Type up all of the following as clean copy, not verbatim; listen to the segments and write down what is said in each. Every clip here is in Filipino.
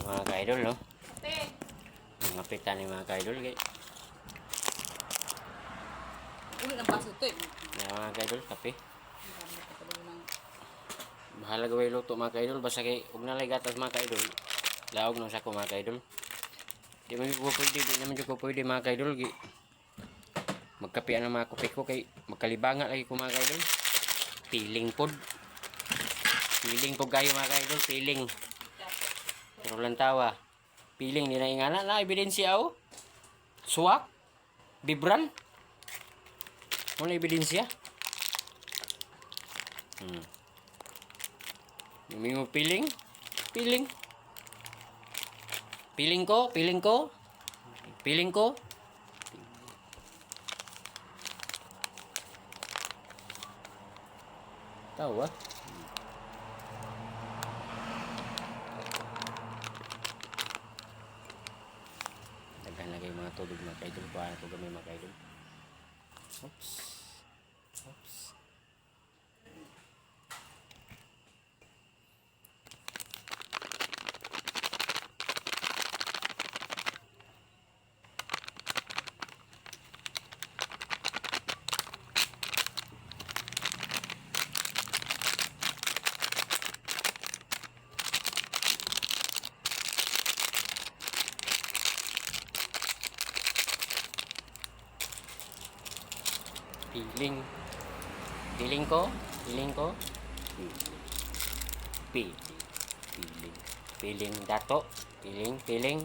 mga ka-idol, no? Mga pita ni mga ka-idol, kay. Ulit ang baso ito eh. Yan mga ka-idol, kape. Bahala gawin luto mga ka-idol, basta kay huwag na lay gatas mga ka-idol. Laog nang sako mga ka-idol. Di naman ko pwede mga ka-idol. Magkape ang mga kape ko kay magkalibanga lagi ko mga ka-idol. Piling pod. Piling po kayo mga ka-idol, piling. Pero lang tawa. Piling nila ingana na ebidensya o. Swak. Bibran. Ano ebidensya? Yung mo piling. Piling. Piling ko. Piling ko. Piling ko. Tawa. Daghan lagi mga tubig mga kaidol. Kuha na ito gamay mga kaidol. Oops. Oops. Piling. Piling ko. Piling ko. Piling. Piling. Piling dato. Piling. Piling.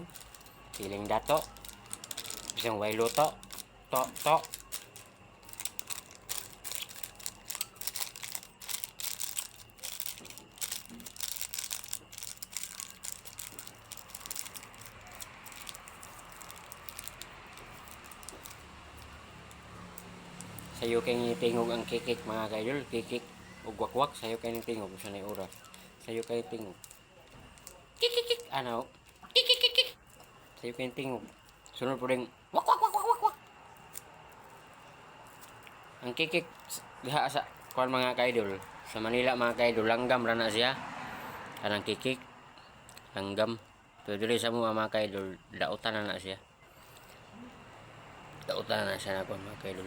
Piling dato. Isang way luto. To. To. Sayo kayong tingog ang kikik mga kaidol. Kikik ug wakwak. Sayo kayong tingog. Sa na ura. Sayo kayong tingog. Kikikik. Ano? Kikikikik. Sayo kayong tingog. Sunod po rin. Wak wak wak wak wak wak. Ang kikik. Diha sa kuan mga kaidol. Sa Manila mga kaidol. Langgam rana siya. Kanang kikik. Langgam. Pero dili sa mga kaidol. Dautan na siya. Dautan na siya na kuan mga kaidol.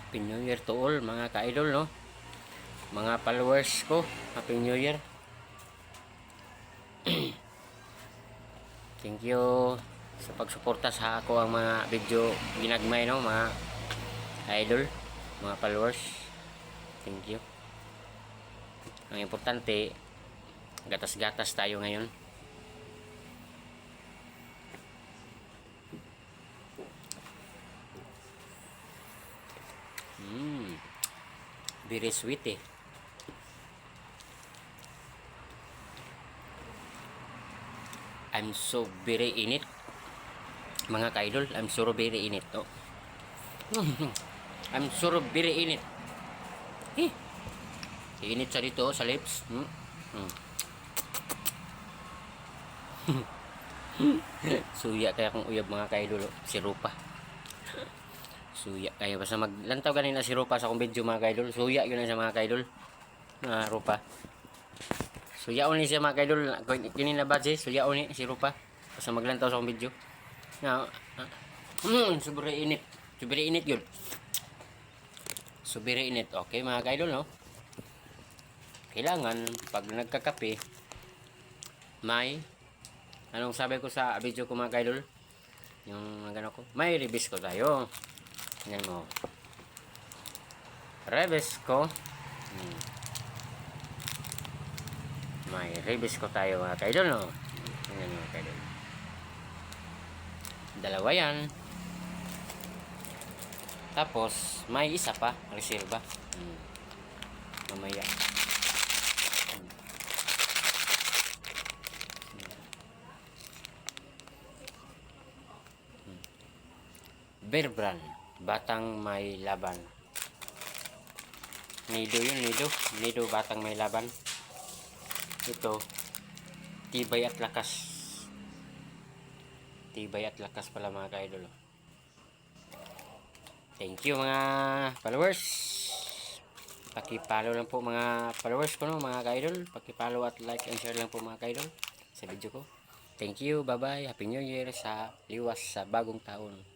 Happy New Year to all mga ka-idol, no? Mga followers ko, Happy New Year. Thank you sa pagsuporta sa ako ang mga video ginagmay, no? Mga idol, mga followers. Thank you. Ang importante, gatas-gatas tayo ngayon. Very sweet eh. I'm so very init. Mga ka-idol, I'm so very init. Oh. I'm so very init. Eh. Init sa dito, sa lips. Suya kaya kung uyab mga ka-idol. Sirupa. Suya kaya basta maglantaw ganina si Rupa sa akong video mga kaidol. Suya yun na sa mga kaidol. Rupa. Suyaon ni siya mga kaidol. Kini na ba siya? Suyaon ni si Rupa. Basta maglantaw sa akong video. Sobrang init. Sobrang init yun. Sobrang init. Okay mga kaidol, no? Kailangan, pag nagkakape, may, anong sabi ko sa video ko mga kaidol? Yung gano'n ko, may ribis ko tayo. Tingnan mo. Ribis ko. May ribis ko tayo mga kaidol, no? Tingnan mo mga kaidol. Dalawa yan. Tapos, may isa pa, reserva. Mamaya. Bear Brand, batang may laban. Nido yun, nido. Nido, batang may laban. Ito, tibay at lakas. Tibay at lakas pala mga ka-idol. Thank you mga followers. Paki-follow lang po mga followers ko, no, mga ka-idol. Paki-follow at like and share lang po mga ka-idol sa video ko. Thank you, bye-bye. Happy New Year sa liwas sa bagong taon.